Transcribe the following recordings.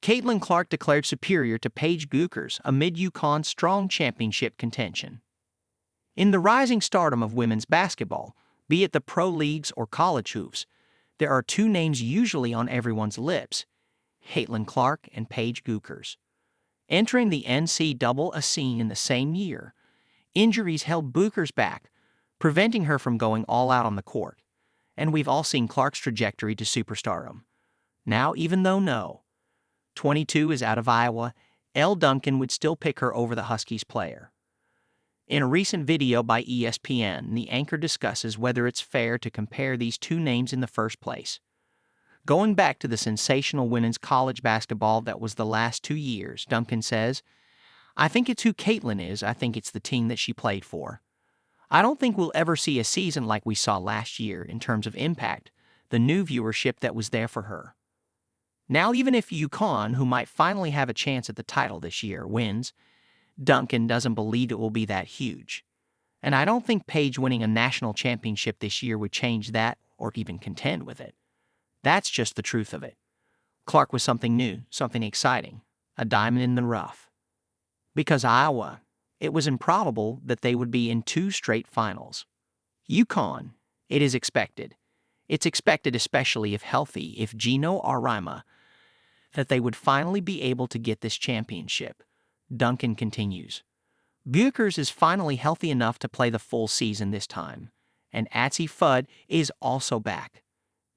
Caitlin Clark declared superior to Paige Bueckers amid UConn's strong championship contention. In the rising stardom of women's basketball, be it the pro leagues or college hoops, there are two names usually on everyone's lips: Caitlin Clark and Paige Bueckers. Entering the NCAA scene in the same year, injuries held Bueckers back, preventing her from going all out on the court. And we've all seen Clark's trajectory to superstardom. Now, even though 22 is out of Iowa, Elle Duncan would still pick her over the Huskies player. In a recent video by ESPN, the anchor discusses whether it's fair to compare these two names in the first place. Going back to the sensational women's college basketball that was the last 2 years, Duncan says, "I think it's who Caitlin is. I think it's the team that she played for. I don't think we'll ever see a season like we saw last year in terms of impact, the new viewership that was there for her." Now, even if UConn, who might finally have a chance at the title this year, wins, Duncan doesn't believe it will be that huge. And I don't think Paige winning a national championship this year would change that or even contend with it. That's just the truth of it. Clark was something new, something exciting, a diamond in the rough. Because Iowa, it was improbable that they would be in 2 straight finals. UConn, it is expected. It's expected, especially if healthy, if Gino Arima, that they would finally be able to get this championship. Duncan continues. Bueckers is finally healthy enough to play the full season this time, and Atsy Fudd is also back.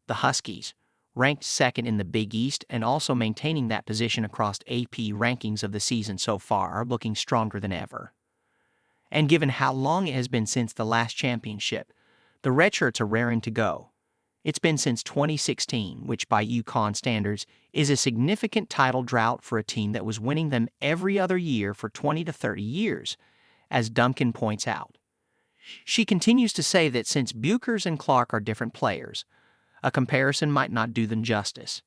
The Huskies, ranked second in the Big East and also maintaining that position across AP rankings of the season so far, are looking stronger than ever. And given how long it has been since the last championship, the Redshirts are raring to go. It's been since 2016, which by UConn standards is a significant title drought for a team that was winning them every other year for 20 to 30 years, as Duncan points out. She continues to say that since Bueckers and Clark are different players, a comparison might not do them justice,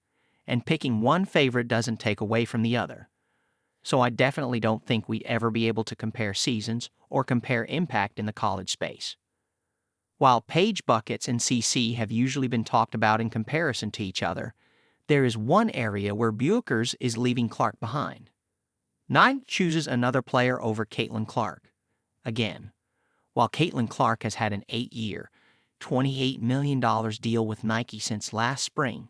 and picking one favorite doesn't take away from the other. So I definitely don't think we'd ever be able to compare seasons or compare impact in the college space. While Paige buckets and CC have usually been talked about in comparison to each other, there is one area where Bueckers is leaving Clark behind. Nike chooses another player over Caitlin Clark. Again, while Caitlin Clark has had an 8-year, $28 million deal with Nike since last spring,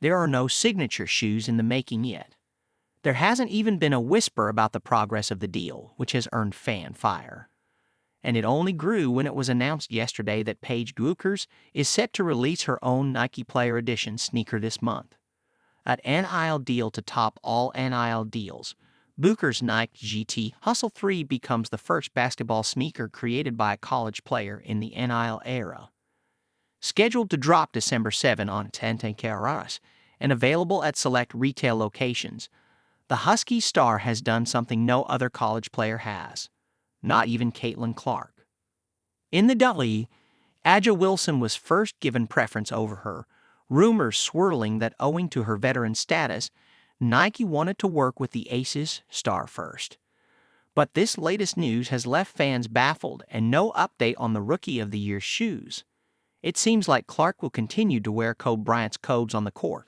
there are no signature shoes in the making yet. There hasn't even been a whisper about the progress of the deal, which has earned fan fire. And it only grew when it was announced yesterday that Paige Bueckers is set to release her own Nike Player Edition sneaker this month. An NIL deal to top all NIL deals, Bueckers' Nike GT Hustle 3 becomes the first basketball sneaker created by a college player in the NIL era. Scheduled to drop December 7 on Contention and available at select retail locations, the Huskies star has done something no other college player has. Not even Caitlin Clark. In the Dudley, Aja Wilson was first given preference over her, rumors swirling that owing to her veteran status, Nike wanted to work with the Aces star first. But this latest news has left fans baffled and no update on the Rookie of the Year shoes. It seems like Clark will continue to wear Kobe Bryant's codes on the court.